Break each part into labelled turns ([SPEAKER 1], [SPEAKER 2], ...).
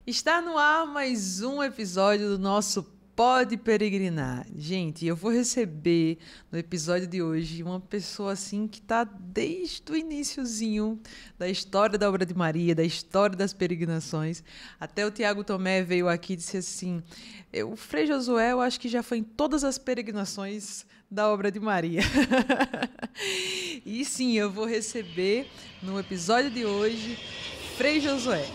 [SPEAKER 1] Está no ar mais um episódio do nosso Pode Peregrinar. Gente, eu vou receber no episódio de hoje uma pessoa assim que está desde o iniciozinho da história da obra de Maria, da história das peregrinações. Até o Tiago Tomé veio aqui e disse assim, o Frei Josué eu acho que já foi em todas as peregrinações da obra de Maria. E sim, eu vou receber no episódio de hoje Frei Josué.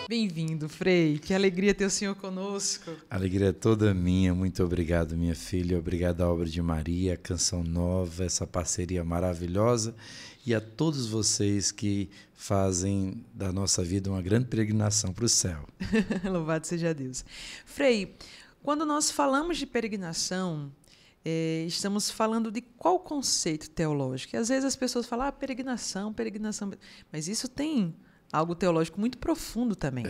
[SPEAKER 1] Bem-vindo, Frei. Que alegria ter o senhor conosco.
[SPEAKER 2] A alegria é toda minha. Muito obrigado, minha filha. Obrigado à obra de Maria, a Canção Nova, essa parceria maravilhosa e a todos vocês que fazem da nossa vida uma grande peregrinação para o céu.
[SPEAKER 1] Louvado seja Deus. Frei, quando nós falamos de peregrinação, estamos falando de qual conceito teológico? E às vezes as pessoas falam, peregrinação, mas isso tem algo teológico muito profundo também.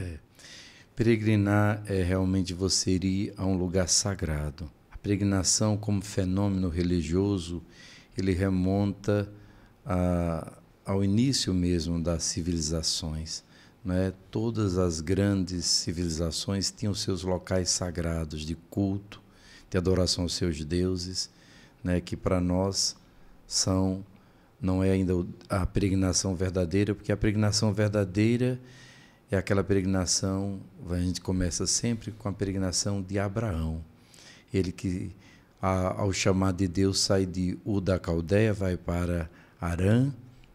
[SPEAKER 2] Peregrinar é realmente você ir a um lugar sagrado. A peregrinação como fenômeno religioso, ele remonta ao início mesmo das civilizações. Né? Todas as grandes civilizações tinham seus locais sagrados de culto, de adoração aos seus deuses, né? Que para nós não é ainda a peregrinação verdadeira, porque a peregrinação verdadeira é aquela peregrinação, a gente começa sempre com a peregrinação de Abraão. Ele que, ao chamar de Deus, sai de Ur da Caldeia, vai para Harã,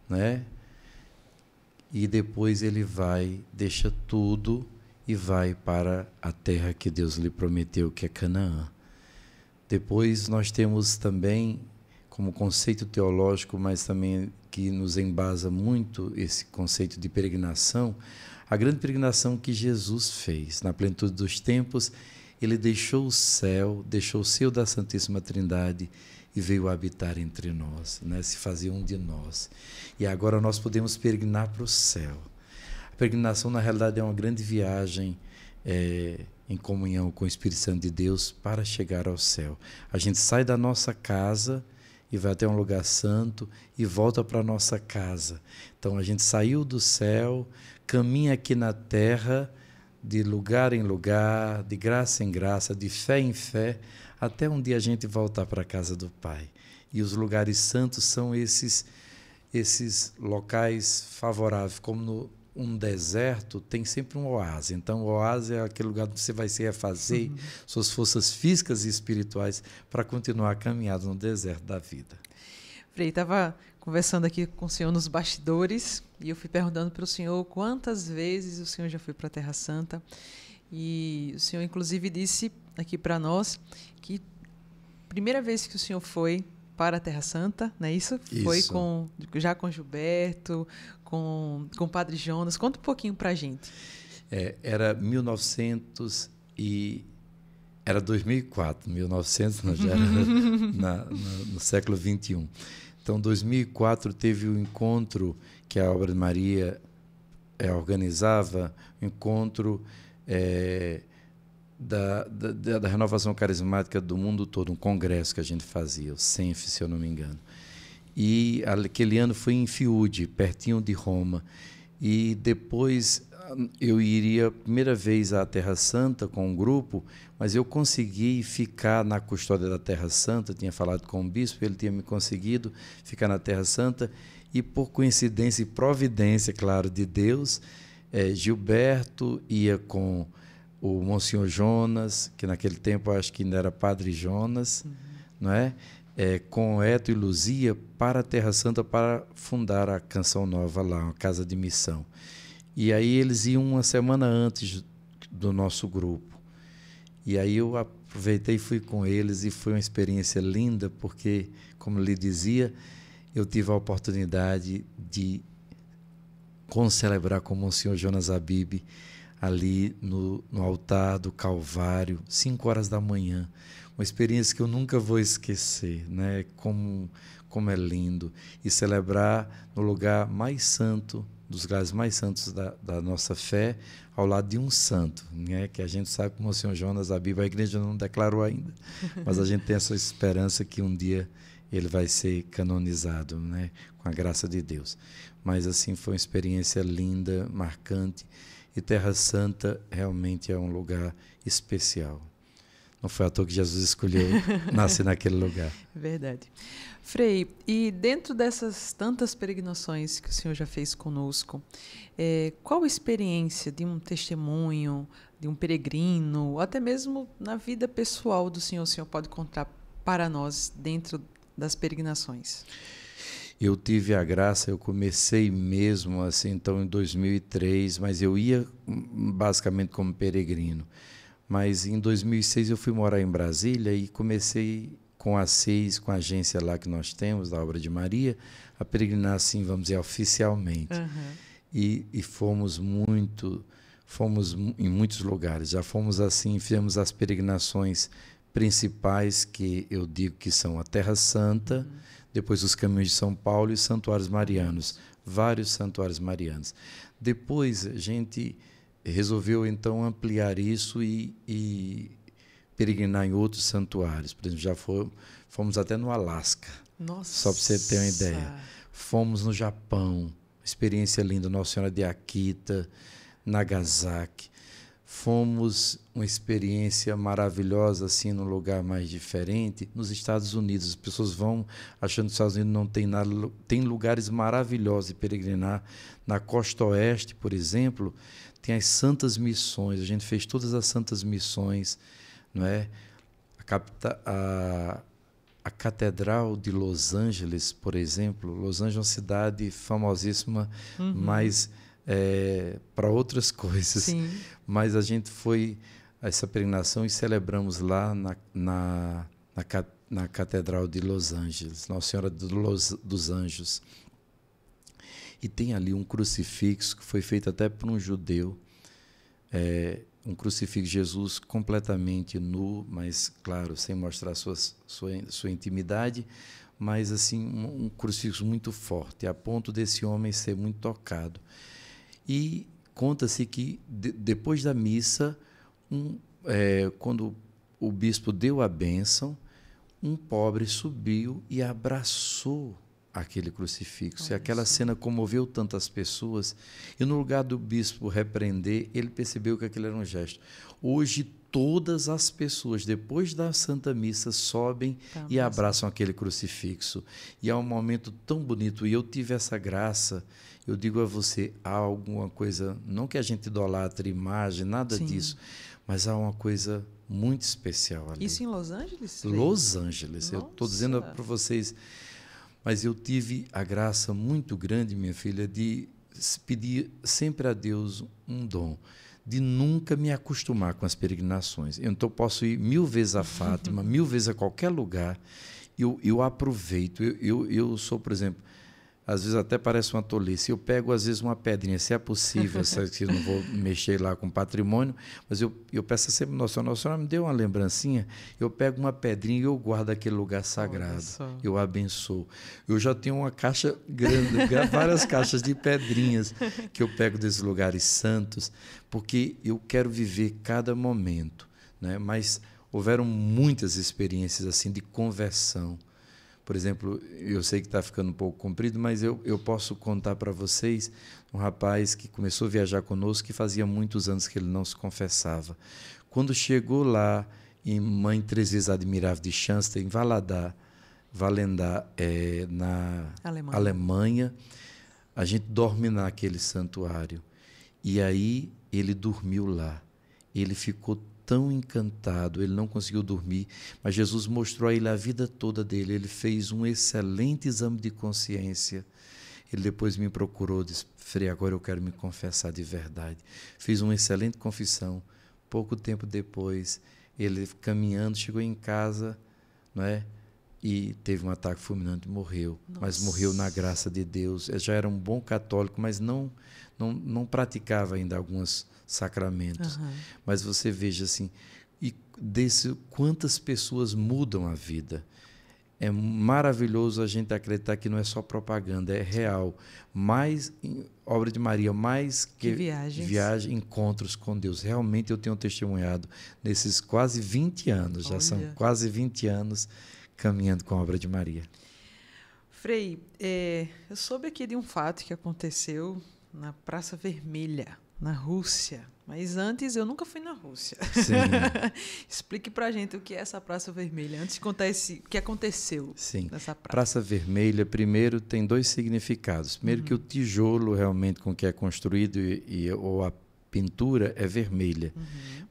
[SPEAKER 2] né? E depois ele deixa tudo e vai para a terra que Deus lhe prometeu, que é Canaã. Depois nós temos também, como conceito teológico, mas também que nos embasa muito esse conceito de peregrinação, a grande peregrinação que Jesus fez. Na plenitude dos tempos, ele deixou o céu, deixou o seio da Santíssima Trindade e veio habitar entre nós, né? Se fazer um de nós. E agora nós podemos peregrinar para o céu. A peregrinação, na realidade, é uma grande viagem em comunhão com o Espírito Santo de Deus para chegar ao céu. A gente sai da nossa casa e vai até um lugar santo e volta para a nossa casa. Então a gente saiu do céu, caminha aqui na terra, de lugar em lugar, de graça em graça, de fé em fé, até um dia a gente voltar para a casa do Pai. E os lugares santos são esses locais favoráveis, como um deserto tem sempre um oásis. Então o oásis é aquele lugar onde você vai se refazer suas forças físicas e espirituais para continuar a caminhada no deserto da vida.
[SPEAKER 1] Frei, estava conversando aqui com o senhor nos bastidores e eu fui perguntando para o senhor quantas vezes o senhor já foi para a Terra Santa, e o senhor inclusive disse aqui para nós que a primeira vez que o senhor foi para a Terra Santa, não é isso? Foi já com Gilberto, com o Padre Jonas. Conta um pouquinho para a gente.
[SPEAKER 2] Era 2004, 1900 não, já era no século XXI. Então, 2004 teve o encontro que a Obra de Maria organizava, o encontro da renovação carismática do mundo todo, um congresso que a gente fazia, o CENF, se eu não me engano. E aquele ano foi em Fiude, pertinho de Roma. E depois eu iria a primeira vez à Terra Santa com um grupo, mas eu consegui ficar na custódia da Terra Santa, tinha falado com o bispo, ele tinha me conseguido ficar na Terra Santa, e por coincidência e providência, claro, de Deus, Gilberto ia com o Monsenhor Jonas, que naquele tempo eu acho que ainda era Padre Jonas, não é? Com Eto e Luzia para a Terra Santa para fundar a Canção Nova lá, uma casa de missão. E aí eles iam uma semana antes do nosso grupo. E aí eu aproveitei e fui com eles, e foi uma experiência linda, porque, como eu lhe dizia, eu tive a oportunidade de concelebrar com o Monsenhor Jonas Abib ali no altar do Calvário, 5 horas da manhã. Uma experiência que eu nunca vou esquecer, né? Como é lindo. E celebrar no lugar mais santo dos lugares mais santos da nossa fé, ao lado de um santo, né? Que a gente sabe como o Senhor Jonas, a Bíblia, a igreja não declarou ainda, mas a gente tem essa esperança que um dia ele vai ser canonizado, né? Com a graça de Deus. Mas assim, foi uma experiência linda, marcante, e Terra Santa realmente é um lugar especial. Não foi à toa que Jesus escolheu nascer naquele lugar.
[SPEAKER 1] Verdade. Frei, e dentro dessas tantas peregrinações que o senhor já fez conosco, qual a experiência de um testemunho, de um peregrino, ou até mesmo na vida pessoal do senhor, o senhor pode contar para nós dentro das peregrinações?
[SPEAKER 2] Eu tive a graça, eu comecei mesmo assim, então em 2003, mas eu ia basicamente como peregrino. Mas em 2006 eu fui morar em Brasília e comecei com a CEIS, com a agência lá que nós temos, da Obra de Maria, a peregrinar assim, vamos dizer, oficialmente.
[SPEAKER 1] Uhum.
[SPEAKER 2] E fomos em muitos lugares. Já fomos assim, fizemos as peregrinações principais, que eu digo que são a Terra Santa, depois os Caminhos de São Paulo e os Santuários Marianos, vários Santuários Marianos. Depois a gente resolveu então ampliar isso e peregrinar em outros santuários. Por exemplo, fomos até no Alasca.
[SPEAKER 1] Nossa.
[SPEAKER 2] Só para você ter uma ideia. Fomos no Japão, experiência linda, Nossa Senhora de Akita, Nagasaki. Fomos uma experiência maravilhosa assim num lugar mais diferente, nos Estados Unidos. As pessoas vão achando que os Estados Unidos não tem nada, tem lugares maravilhosos de peregrinar. Na costa oeste, por exemplo, tem as Santas Missões. A gente fez todas as Santas Missões, não é? A Catedral de Los Angeles, por exemplo. Los Angeles é uma cidade famosíssima, mas para outras coisas.
[SPEAKER 1] Sim.
[SPEAKER 2] Mas a gente foi a essa peregrinação e celebramos lá na Catedral de Los Angeles, Nossa Senhora dos Anjos. E tem ali um crucifixo que foi feito até por um judeu, um crucifixo de Jesus completamente nu, mas, claro, sem mostrar sua intimidade, mas assim um crucifixo muito forte, a ponto desse homem ser muito tocado. E conta-se que, depois da missa, quando o bispo deu a bênção, um pobre subiu e abraçou aquele crucifixo. E aquela cena comoveu tantas pessoas. E no lugar do bispo repreender, ele percebeu que aquilo era um gesto. Hoje, todas as pessoas, depois da Santa Missa, sobem e abraçam aquele crucifixo. E é um momento tão bonito. E eu tive essa graça. Eu digo a você, há alguma coisa, não que a gente idolatre imagem, nada disso, mas há uma coisa muito especial ali.
[SPEAKER 1] Isso em Los Angeles?
[SPEAKER 2] Los Angeles.
[SPEAKER 1] Nossa.
[SPEAKER 2] Eu estou dizendo para vocês, mas eu tive a graça muito grande, minha filha, de pedir sempre a Deus um dom, de nunca me acostumar com as peregrinações. Então, posso ir 1000 vezes a Fátima, 1000 vezes a qualquer lugar, eu aproveito. Eu sou, por exemplo, às vezes até parece uma tolice, eu pego às vezes uma pedrinha, se é possível, se eu não vou mexer lá com patrimônio, mas eu peço sempre, Nossa Senhora me deu uma lembrancinha, eu pego uma pedrinha e eu guardo aquele lugar sagrado, eu abençoo. Eu já tenho uma caixa grande, várias caixas de pedrinhas que eu pego desses lugares santos, porque eu quero viver cada momento, né? Mas houveram muitas experiências assim de conversão. Por exemplo, eu sei que está ficando um pouco comprido, mas eu posso contar para vocês um rapaz que começou a viajar conosco, que fazia muitos anos que ele não se confessava. Quando chegou lá em Mãe Teresa Admirável de Schanster, em Valendar, na Alemanha, a gente dorme naquele santuário. E aí ele dormiu lá. Ele ficou tão encantado, ele não conseguiu dormir, mas Jesus mostrou a ele a vida toda dele. Ele fez um excelente exame de consciência. Ele depois me procurou, disse: Frei, agora eu quero me confessar de verdade. Fiz uma excelente confissão. Pouco tempo depois, ele caminhando, chegou em casa, não é? E teve um ataque fulminante e morreu. Nossa. Mas morreu na graça de Deus. Ele já era um bom católico, mas não praticava ainda alguns sacramentos. Mas você veja assim, quantas pessoas mudam a vida. é maravilhoso a gente acreditar que não é só propaganda, é real. Mais obra de Maria, mais que viagem, encontros com Deus. Realmente eu tenho testemunhado nesses quase 20 anos, já são quase 20 anos caminhando com a obra de Maria.
[SPEAKER 1] Frei, eu soube aqui de um fato que aconteceu na Praça Vermelha, na Rússia. Mas antes, eu nunca fui na Rússia.
[SPEAKER 2] Sim.
[SPEAKER 1] Explique pra gente o que é essa Praça Vermelha, antes de contar o que aconteceu nessa praça.
[SPEAKER 2] Praça Vermelha, primeiro, tem 2 significados. Primeiro, que o tijolo realmente com que é construído ou a pintura é vermelha.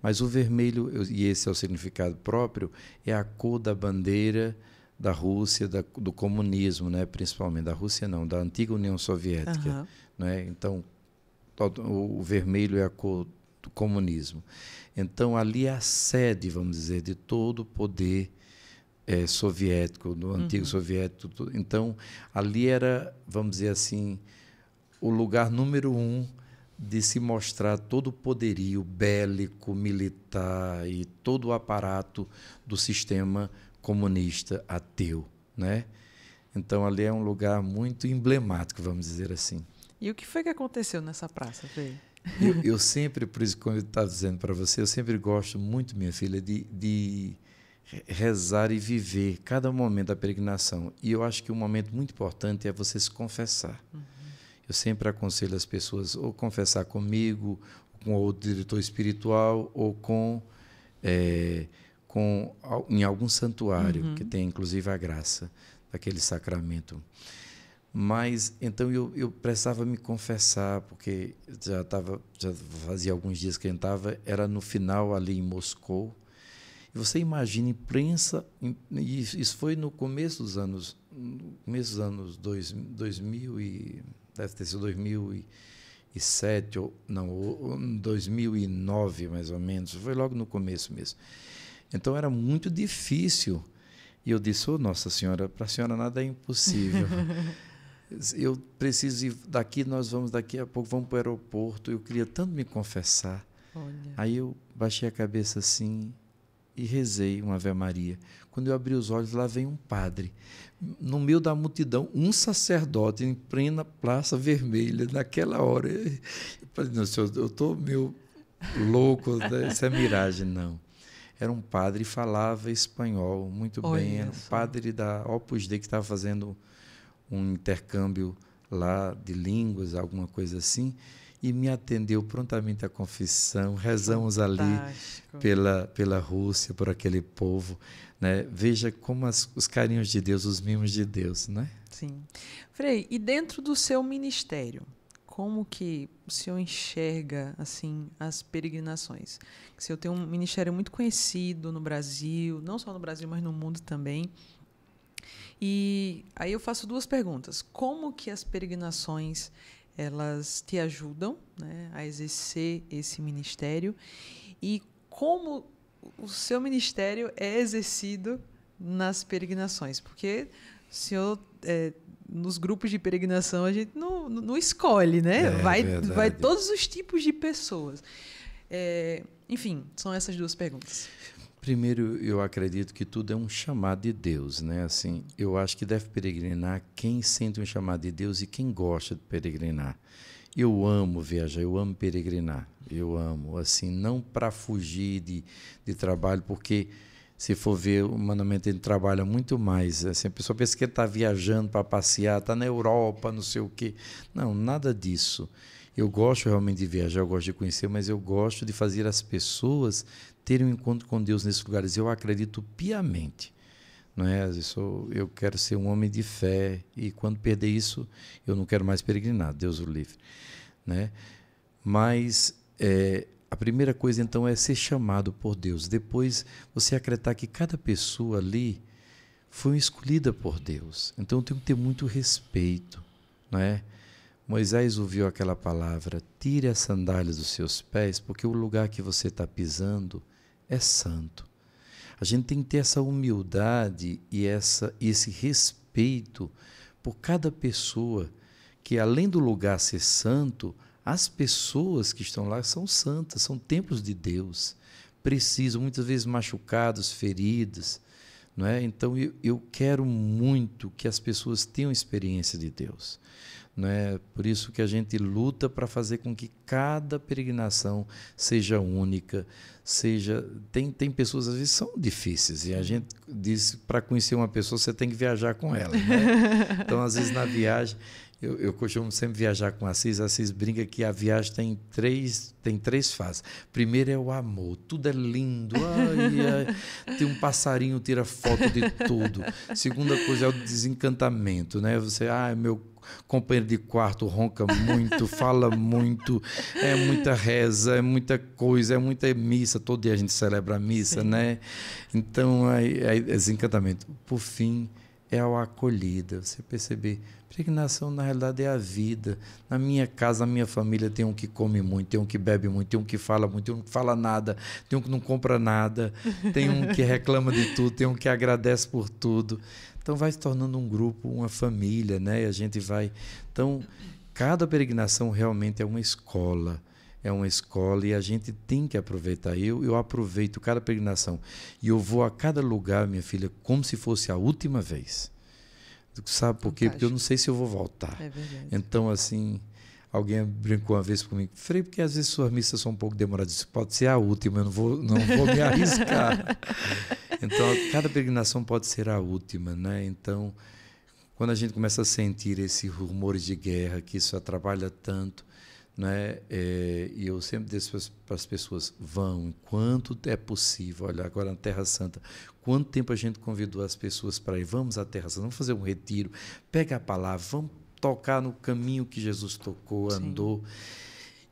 [SPEAKER 2] Mas o vermelho, e esse é o significado próprio, é a cor da bandeira da Rússia, do comunismo, né? Principalmente. Da Rússia não, da antiga União Soviética. Né? Então, o vermelho é a cor do comunismo. Então, ali é a sede, vamos dizer, de todo o poder soviético, do antigo soviético. Então, ali era, vamos dizer assim, o lugar número 1 de se mostrar todo o poderio bélico, militar e todo o aparato do sistema comunista ateu, né? Então, ali é um lugar muito emblemático, vamos dizer assim.
[SPEAKER 1] E o que foi que aconteceu nessa praça, Frei?
[SPEAKER 2] Eu sempre, por isso que eu estava dizendo para você, eu sempre gosto muito, minha filha, de rezar e viver cada momento da peregrinação. E eu acho que um momento muito importante é você se confessar. Eu sempre aconselho as pessoas ou confessar comigo, com outro diretor espiritual, ou em algum santuário, que tem inclusive a graça daquele sacramento. Mas, então, eu precisava me confessar, porque já fazia alguns dias que eu estava, era no final ali em Moscou. E você imagina, imprensa, e isso foi no começo dos anos 2000, deve ter sido 2007, ou não, 2009 mais ou menos, foi logo no começo mesmo. Então, era muito difícil. E eu disse, Nossa Senhora, para a senhora nada é impossível. Eu preciso ir daqui, daqui a pouco vamos para o aeroporto. Eu queria tanto me confessar.
[SPEAKER 1] Olha.
[SPEAKER 2] Aí eu baixei a cabeça assim e rezei uma Ave Maria. Quando eu abri os olhos, lá vem um padre. No meio da multidão, um sacerdote em plena Praça Vermelha. Naquela hora, eu falei, não, senhor, eu estou meio louco, né? Isso é miragem, não. Era um padre e falava espanhol muito bem. Era um padre da Opus Dei que estava fazendo um intercâmbio lá de línguas, alguma coisa assim, e me atendeu prontamente à confissão. Rezamos ali pela Rússia, por aquele povo, né? Veja como os carinhos de Deus, os mimos de Deus, né?
[SPEAKER 1] Sim. Frei, e dentro do seu ministério, como que o senhor enxerga assim as peregrinações? O senhor tem um ministério muito conhecido no Brasil, não só no Brasil, mas no mundo também. E aí eu faço 2 perguntas. Como que as peregrinações elas te ajudam, né, a exercer esse ministério? E como o seu ministério é exercido nas peregrinações? Porque o senhor, nos grupos de peregrinação, a gente não escolhe, né? Vai todos os tipos de pessoas. Enfim, são essas 2 perguntas.
[SPEAKER 2] Primeiro, eu acredito que tudo é um chamado de Deus, né? Assim, eu acho que deve peregrinar quem sente um chamado de Deus e quem gosta de peregrinar. Eu amo viajar, eu amo peregrinar, eu amo, assim, não para fugir de trabalho, porque se for ver, humanamente ele trabalha muito mais. Assim, a pessoa pensa que ele está viajando para passear, está na Europa, não sei o quê. Não, nada disso. Eu gosto realmente de viajar, eu gosto de conhecer, mas eu gosto de fazer as pessoas terem um encontro com Deus nesses lugares. Eu acredito piamente, não é? Eu quero ser um homem de fé e quando perder isso, eu não quero mais peregrinar, Deus o livre, né? Mas a primeira coisa, então, é ser chamado por Deus. Depois, você acreditar que cada pessoa ali foi escolhida por Deus. Então, eu tenho que ter muito respeito, não é? Moisés ouviu aquela palavra, tire as sandálias dos seus pés, porque o lugar que você está pisando é santo. A gente tem que ter essa humildade e esse respeito por cada pessoa, que além do lugar ser santo, as pessoas que estão lá são santas, são templos de Deus, precisam, muitas vezes machucados, feridos, não é? Então, eu quero muito que as pessoas tenham experiência de Deus. Não é por isso que a gente luta para fazer com que cada peregrinação seja única, tem pessoas às vezes são difíceis e a gente diz para conhecer uma pessoa você tem que viajar com ela, né? Então às vezes na viagem eu costumo sempre viajar com a Assis brinca que a viagem tem três fases. Primeiro é o amor, tudo é lindo, tem um passarinho, tira foto de tudo. Segunda coisa é o desencantamento, né? Você, meu companheiro de quarto ronca muito, fala muito, é muita reza, é muita coisa, é muita missa, todo dia a gente celebra a missa, sim, né? Então, é desencantamento. Por fim, é a acolhida, você perceber, peregrinação na realidade é a vida. Na minha casa, na minha família tem um que come muito, tem um que bebe muito, tem um que fala muito, tem um que fala nada, tem um que não compra nada, tem um que reclama de tudo, tem um que agradece por tudo. Então vai se tornando um grupo, uma família, né? E a gente vai... Então, cada peregrinação realmente é uma escola e a gente tem que aproveitar. Eu aproveito cada peregrinação e eu vou a cada lugar, minha filha, como se fosse a última vez. Sabe por quê? Porque eu não sei se eu vou voltar.
[SPEAKER 1] É verdade.
[SPEAKER 2] Então, assim... Alguém brincou uma vez comigo, Frei, porque às vezes suas missas são um pouco demoradas. Pode ser a última, eu não vou me arriscar. Então, cada peregrinação pode ser a última, né? Então, quando a gente começa a sentir esses rumores de guerra, que isso atrapalha tanto, né? E eu sempre digo para as pessoas, vão, enquanto é possível. Olha, agora na Terra Santa, quanto tempo a gente convidou as pessoas para ir? Vamos à Terra Santa, vamos fazer um retiro, pega a palavra, vamos tocar no caminho que Jesus tocou, andou. Sim.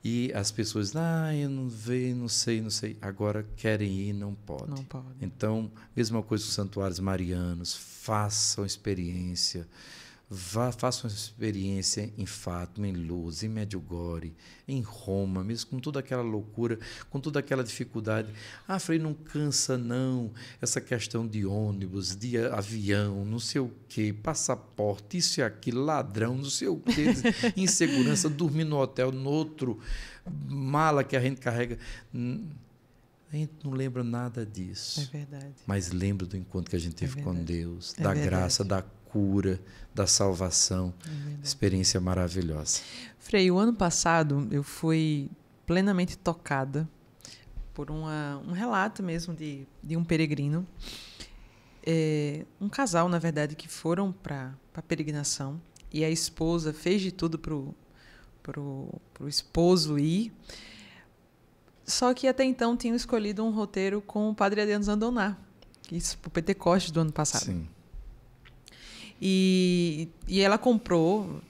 [SPEAKER 2] E as pessoas, eu não vejo, não sei. Agora querem ir, não podem.
[SPEAKER 1] Não pode.
[SPEAKER 2] Então, mesma coisa com os santuários marianos, façam experiência. Façam experiência em Fátima, em Lourdes, em Medjugorje, em Roma, mesmo com toda aquela loucura, com toda aquela dificuldade. Frei, não cansa não, essa questão de ônibus, de avião, não sei o quê, passaporte, isso e aquilo, ladrão, não sei o quê, insegurança, dormir no hotel, no outro, mala que a gente carrega. A gente não lembra nada disso.
[SPEAKER 1] É verdade.
[SPEAKER 2] Mas lembra do encontro que a gente teve com Deus, da graça, da cura, da salvação. Experiência maravilhosa.
[SPEAKER 1] Frei, o ano passado eu fui plenamente tocada por um relato mesmo de um peregrino. Um casal, na verdade, que foram para a peregrinação e a esposa fez de tudo pro esposo ir. Só que até então tinham escolhido um roteiro com o Padre Adriano Zandoná, isso para o Pentecostes do ano passado.
[SPEAKER 2] Sim.
[SPEAKER 1] E ela comprou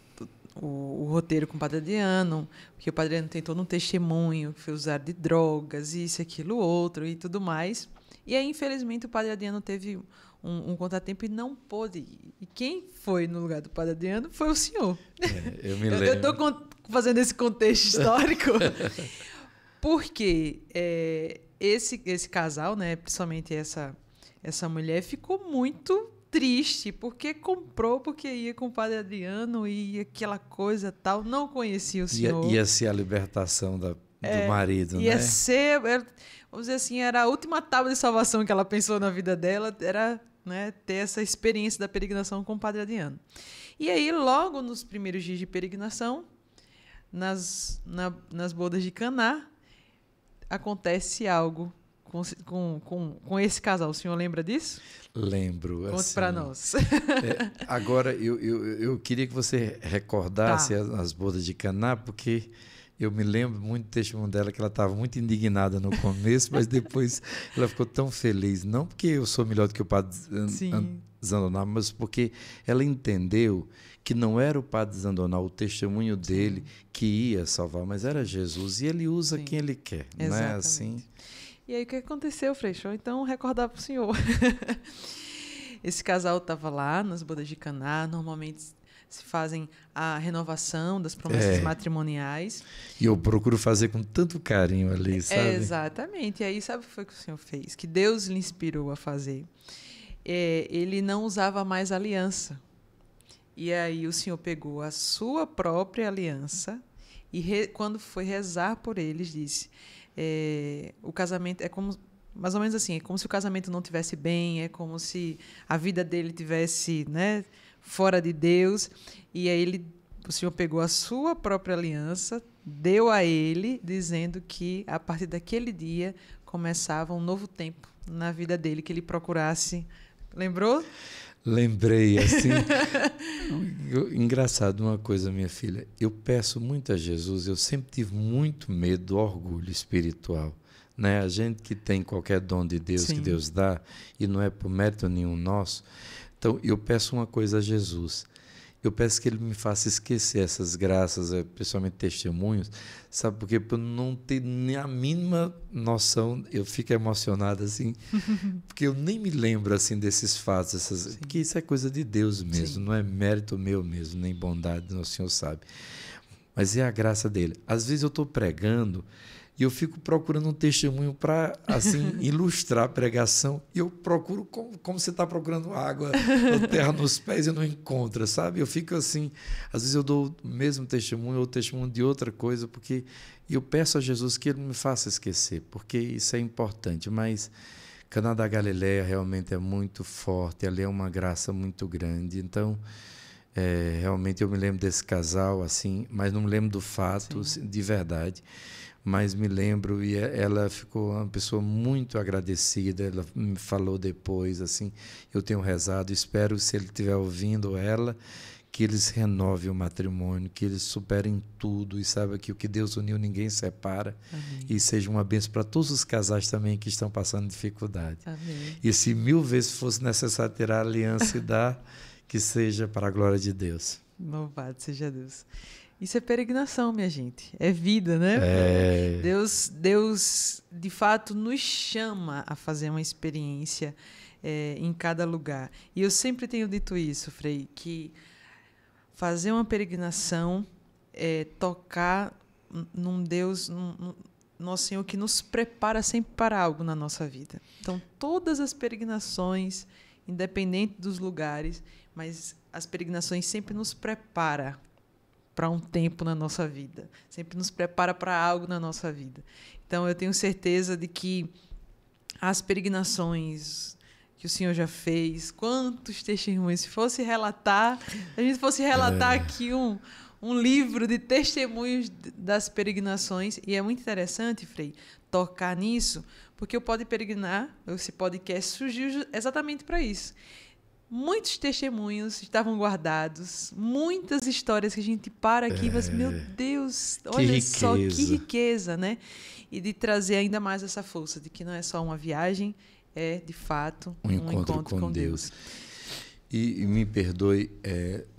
[SPEAKER 1] o roteiro com o Padre Adriano, porque o Padre Adriano tem todo um testemunho, que foi usado de drogas, isso, aquilo, outro e tudo mais. E aí, infelizmente, o Padre Adriano teve um contratempo e não pôde ir. E quem foi no lugar do Padre Adriano foi o senhor.
[SPEAKER 2] Eu me lembro.
[SPEAKER 1] Eu estou fazendo esse contexto histórico porque esse casal, né, principalmente essa mulher, ficou muito triste, porque ia com o Padre Adriano e aquela coisa tal, não conhecia o senhor.
[SPEAKER 2] Ia ser a libertação do marido,
[SPEAKER 1] ia
[SPEAKER 2] né?
[SPEAKER 1] Ser, vamos dizer assim, era a última tábua de salvação que ela pensou na vida dela, era, né, ter essa experiência da peregrinação com o Padre Adriano. E aí, logo nos primeiros dias de peregrinação, nas bodas de Caná, acontece algo com esse casal. O senhor lembra disso?
[SPEAKER 2] Lembro.
[SPEAKER 1] Conte
[SPEAKER 2] assim,
[SPEAKER 1] para nós.
[SPEAKER 2] Agora, eu queria que você recordasse as bodas de Caná, porque eu me lembro muito do testemunho dela, que ela estava muito indignada no começo, mas depois ela ficou tão feliz. Não porque eu sou melhor do que o Padre Zandoná, mas porque ela entendeu que não era o Padre Zandoná, o testemunho dele, que ia salvar, mas era Jesus. E ele usa quem ele quer. Não é assim?
[SPEAKER 1] E aí, o que aconteceu, Frei? Então, recordar para o senhor. Esse casal estava lá nas bodas de Caná. Normalmente se fazem a renovação das promessas matrimoniais.
[SPEAKER 2] E eu procuro fazer com tanto carinho ali, sabe?
[SPEAKER 1] Exatamente. E aí, sabe o que foi que o senhor fez? Que Deus lhe inspirou a fazer. Ele não usava mais aliança. E aí o senhor pegou a sua própria aliança e quando foi rezar por eles, disse... o casamento é como mais ou menos assim, é como se o casamento não tivesse bem, é como se a vida dele tivesse, né, fora de Deus. E aí o Senhor pegou a sua própria aliança, deu a ele, dizendo que a partir daquele dia começava um novo tempo na vida dele, que ele procurasse. Lembrou?
[SPEAKER 2] Lembrei, assim. Engraçado uma coisa, minha filha. Eu peço muito a Jesus, eu sempre tive muito medo do orgulho espiritual. Né? A gente que tem qualquer dom de Deus,
[SPEAKER 1] Sim.
[SPEAKER 2] que Deus dá, e não é por mérito nenhum nosso. Então, eu peço uma coisa a Jesus. Eu peço que Ele me faça esquecer essas graças, principalmente testemunhos, sabe? Porque por não ter nem a mínima noção, eu fico emocionado assim, porque eu nem me lembro assim desses fatos, porque isso é coisa de Deus mesmo,
[SPEAKER 1] Sim.
[SPEAKER 2] não é mérito meu mesmo, nem bondade, o Senhor sabe. Mas é a graça dele. Às vezes eu estou pregando e eu fico procurando um testemunho para assim, ilustrar a pregação. E eu procuro como você está procurando água ou terra nos pés e não encontra, sabe? Eu fico assim, às vezes eu dou o mesmo testemunho ou testemunho de outra coisa, porque eu peço a Jesus que Ele me faça esquecer, porque isso é importante. Mas Caná da Galileia realmente é muito forte, ali é uma graça muito grande. Então, realmente eu me lembro desse casal, assim, mas não me lembro do fato de verdade. Mas me lembro, e ela ficou uma pessoa muito agradecida, ela me falou depois, assim, eu tenho rezado, espero, se ele estiver ouvindo ela, que eles renovem o matrimônio, que eles superem tudo e saibam que o que Deus uniu ninguém separa. Amém. E seja uma bênção para todos os casais também que estão passando dificuldade.
[SPEAKER 1] Amém.
[SPEAKER 2] E se 1000 vezes fosse necessário ter a aliança e dar, que seja para a glória de Deus.
[SPEAKER 1] Louvado seja Deus. Isso é peregrinação, minha gente. É vida, né? Deus, de fato, nos chama a fazer uma experiência em cada lugar. E eu sempre tenho dito isso, Frei, que fazer uma peregrinação é tocar num Deus, num Nosso Senhor, que nos prepara sempre para algo na nossa vida. Então, todas as peregrinações, independente dos lugares, mas as peregrinações sempre nos preparam para um tempo na nossa vida, sempre nos prepara para algo na nossa vida. Então, eu tenho certeza de que as peregrinações que o Senhor já fez, quantos testemunhos, se a gente fosse relatar aqui um livro de testemunhos das peregrinações, e é muito interessante, Frei, tocar nisso, porque o Pode Peregrinar, esse podcast, surgiu exatamente para isso. Muitos testemunhos estavam guardados, muitas histórias que a gente para aqui e fala assim, meu Deus, olha só que riqueza, né? E de trazer ainda mais essa força de que não é só uma viagem, é de fato um encontro com Deus.
[SPEAKER 2] E me perdoe,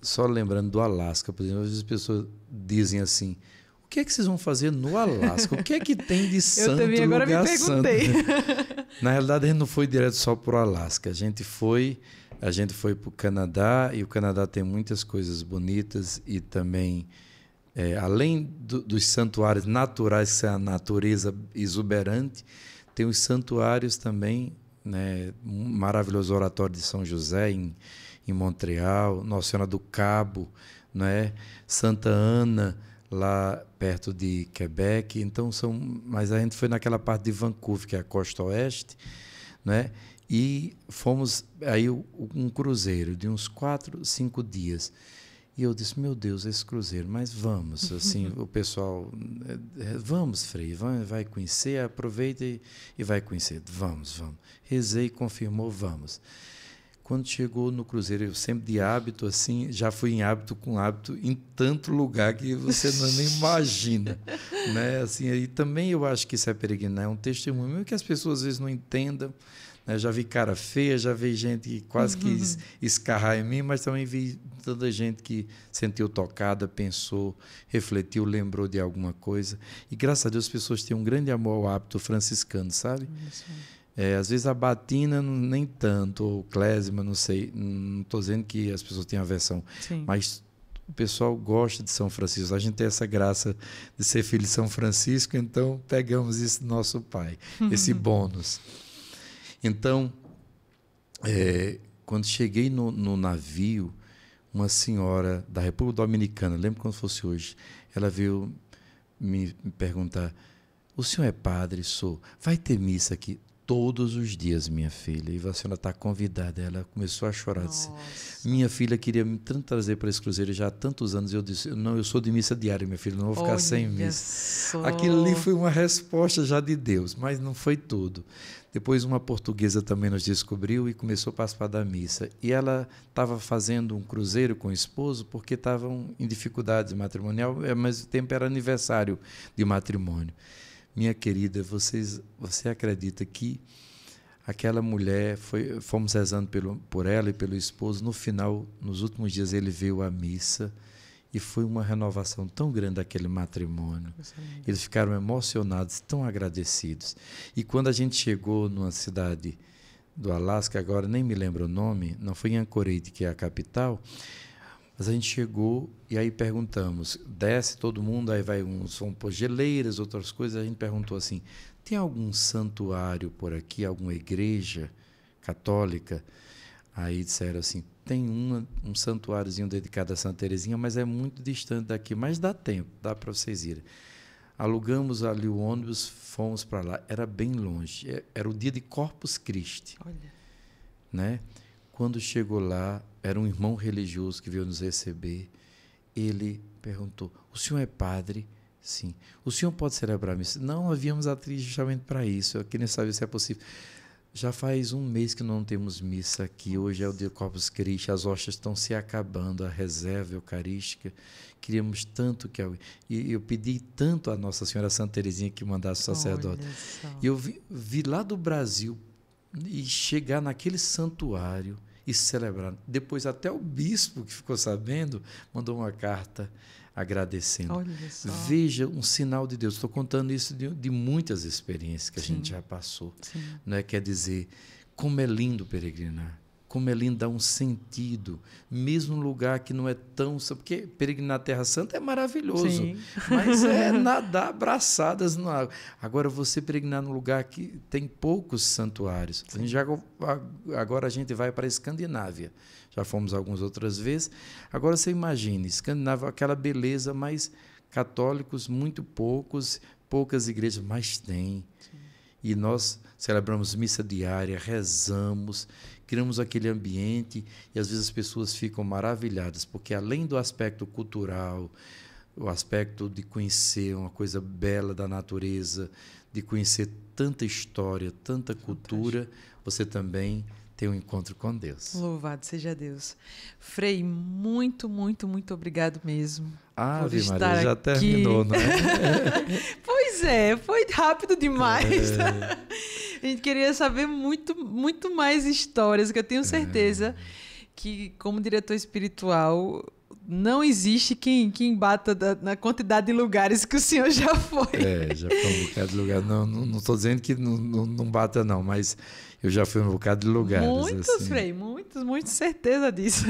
[SPEAKER 2] só lembrando do Alasca, por exemplo, as pessoas dizem assim, o que é que vocês vão fazer no Alasca? O que é que tem de santo lugar santo? Eu também agora me perguntei. Na realidade, a gente não foi direto só para o Alasca, a gente foi para o Canadá, e o Canadá tem muitas coisas bonitas e também, além dos santuários naturais, que é a natureza exuberante, tem os santuários também, né, um maravilhoso oratório de São José em Montreal, Nossa Senhora do Cabo, né, Santa Ana, lá perto de Quebec. Então, mas a gente foi naquela parte de Vancouver, que é a costa oeste, né? E fomos aí um cruzeiro de uns 4, 5 dias. E eu disse, meu Deus, esse cruzeiro, mas vamos. Assim, o pessoal, vamos, Frei, vai conhecer, aproveita e vai conhecer. Vamos. Rezei, confirmou, vamos. Quando chegou no cruzeiro, eu sempre de hábito, assim, já fui com hábito em tanto lugar que você nem imagina. Né? Assim, e também eu acho que isso é peregrinar, é um testemunho, mesmo que as pessoas às vezes não entendam. Já vi cara feia, já vi gente que quase quis escarrar em mim, mas também vi toda gente que sentiu tocada, pensou, refletiu, lembrou de alguma coisa. E graças a Deus as pessoas têm um grande amor ao hábito franciscano, sabe? Às vezes a batina nem tanto, ou clésima, não sei, não estou dizendo que as pessoas têm aversão, mas o pessoal gosta de São Francisco. A gente tem essa graça de ser filho de São Francisco, então pegamos isso do nosso pai, esse bônus. Então, quando cheguei no navio, uma senhora da República Dominicana, lembro como fosse hoje, ela veio me perguntar, o senhor é padre? Sou. Vai ter missa aqui? todos os dias, minha filha. E a senhora está convidada. Ela começou a chorar. Disse,
[SPEAKER 1] Nossa.
[SPEAKER 2] minha filha queria me tanto trazer para esse cruzeiro já há tantos anos. Eu disse, não, eu sou de missa diária, minha filha, não vou ficar sem missa.
[SPEAKER 1] Só.
[SPEAKER 2] Aquilo ali foi uma resposta já de Deus, mas não foi tudo. Depois uma portuguesa também nos descobriu e começou a participar da missa. E ela estava fazendo um cruzeiro com o esposo porque estavam em dificuldades matrimonial, ao mesmo tempo era aniversário de matrimônio. Minha querida, você acredita que aquela mulher, fomos rezando por ela e pelo esposo, no final, nos últimos dias, ele veio à missa e foi uma renovação tão grande daquele matrimônio. Eles ficaram emocionados, tão agradecidos. E quando a gente chegou numa cidade do Alasca, agora nem me lembro o nome, não foi em Anchorage, que é a capital, mas a gente chegou e aí perguntamos, desce todo mundo, aí vai uns vão por geleiras, outras coisas, a gente perguntou assim, tem algum santuário por aqui, alguma igreja católica? Aí disseram assim, tem um santuáriozinho dedicado a Santa Teresinha, mas é muito distante daqui, mas dá tempo, dá para vocês irem. Alugamos ali o ônibus, fomos para lá, era bem longe, era o dia de Corpus Christi.
[SPEAKER 1] Olha.
[SPEAKER 2] Né? Quando chegou lá, era um irmão religioso que veio nos receber, ele perguntou, o senhor é padre? Sim. O senhor pode celebrar a missa? Não, havíamos atriz justamente para isso, eu queria saber se é possível. Já faz um mês que não temos missa aqui, hoje é o dia de Corpus Christi, as hóstias estão se acabando, a reserva eucarística, queríamos tanto que... E eu pedi tanto a Nossa Senhora Santa Teresinha que mandasse o sacerdote. E eu vi lá do Brasil e chegar naquele santuário e celebrar. Depois até o bispo, que ficou sabendo, mandou uma carta agradecendo. Veja um sinal de Deus. Estou contando isso de muitas experiências que a gente já passou. Não é? Quer dizer, como é lindo peregrinar, como é lindo dar um sentido, mesmo num lugar que não é tão... Porque peregrinar na Terra Santa é maravilhoso, mas é nadar braçadas na água. Agora, você peregrinar num lugar que tem poucos santuários. Agora a gente vai para a Escandinávia. Já fomos algumas outras vezes. Agora você imagine, Escandinávia, aquela beleza, mas católicos muito poucas igrejas, mas tem. E nós celebramos missa diária, rezamos, criamos aquele ambiente e às vezes as pessoas ficam maravilhadas, porque além do aspecto cultural, o aspecto de conhecer uma coisa bela da natureza, de conhecer tanta história, tanta cultura, você também tem um encontro com Deus.
[SPEAKER 1] Louvado seja Deus. Frei, muito, muito, muito obrigado mesmo.
[SPEAKER 2] Ave Maria, já terminou, não é?
[SPEAKER 1] Pois é, foi rápido demais. A gente queria saber muito, muito mais histórias, que eu tenho certeza que, como diretor espiritual, não existe quem bata na quantidade de lugares que o senhor já foi.
[SPEAKER 2] Já foi um bocado de lugar. Não estou dizendo que não bata, não, mas eu já fui um bocado de lugares.
[SPEAKER 1] Muitos, assim. Frei, muitos, certeza disso.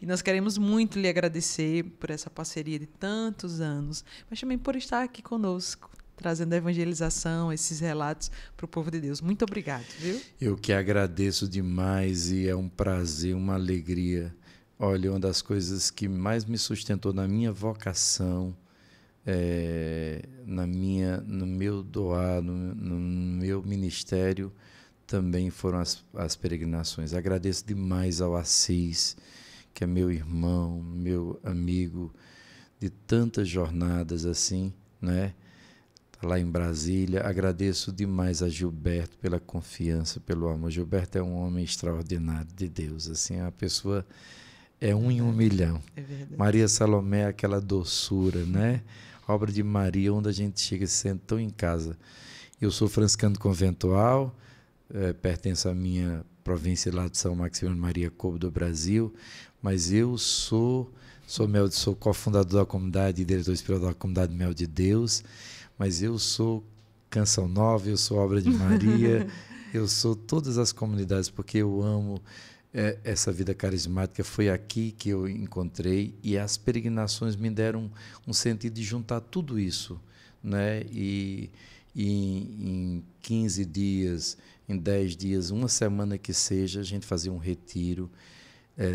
[SPEAKER 1] E nós queremos muito lhe agradecer por essa parceria de tantos anos, mas também por estar aqui conosco, trazendo a evangelização, esses relatos para o povo de Deus. Muito obrigado, viu?
[SPEAKER 2] Eu que agradeço demais e é um prazer, uma alegria. Olha, uma das coisas que mais me sustentou na minha vocação, no meu doar, no meu ministério, também foram as peregrinações. Agradeço demais ao Assis, que é meu irmão, meu amigo, de tantas jornadas assim, né? Lá em Brasília. Agradeço demais a Gilberto pela confiança, pelo amor. Gilberto é um homem extraordinário de Deus, assim, a pessoa é um em 1 milhão.
[SPEAKER 1] É verdade.
[SPEAKER 2] Maria Salomé, aquela doçura, né? Obra de Maria, onde a gente chega e se sente tão em casa. Eu sou franciscano conventual, pertenço à minha província lá de São Maximiliano Maria Coubo do Brasil, mas eu sou cofundador da comunidade e diretor espiritual da comunidade Mel de Deus, mas eu sou Canção Nova, eu sou Obra de Maria, eu sou todas as comunidades, porque eu amo essa vida carismática. Foi aqui que eu encontrei, e as peregrinações me deram um sentido de juntar tudo isso, né? E em 15 dias, em 10 dias, uma semana que seja, a gente fazia um retiro,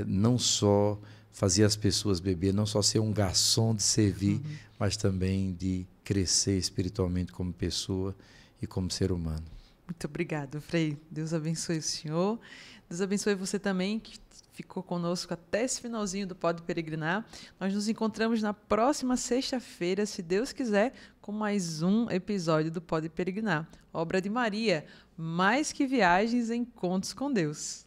[SPEAKER 2] não só fazer as pessoas beber, não só ser um garçom de servir, mas também de crescer espiritualmente como pessoa e como ser humano.
[SPEAKER 1] Muito obrigado, Frei. Deus abençoe o senhor. Deus abençoe você também, que ficou conosco até esse finalzinho do Pode Peregrinar. Nós nos encontramos na próxima sexta-feira, se Deus quiser, com mais um episódio do Pode Peregrinar. Obra de Maria, mais que viagens, encontros com Deus.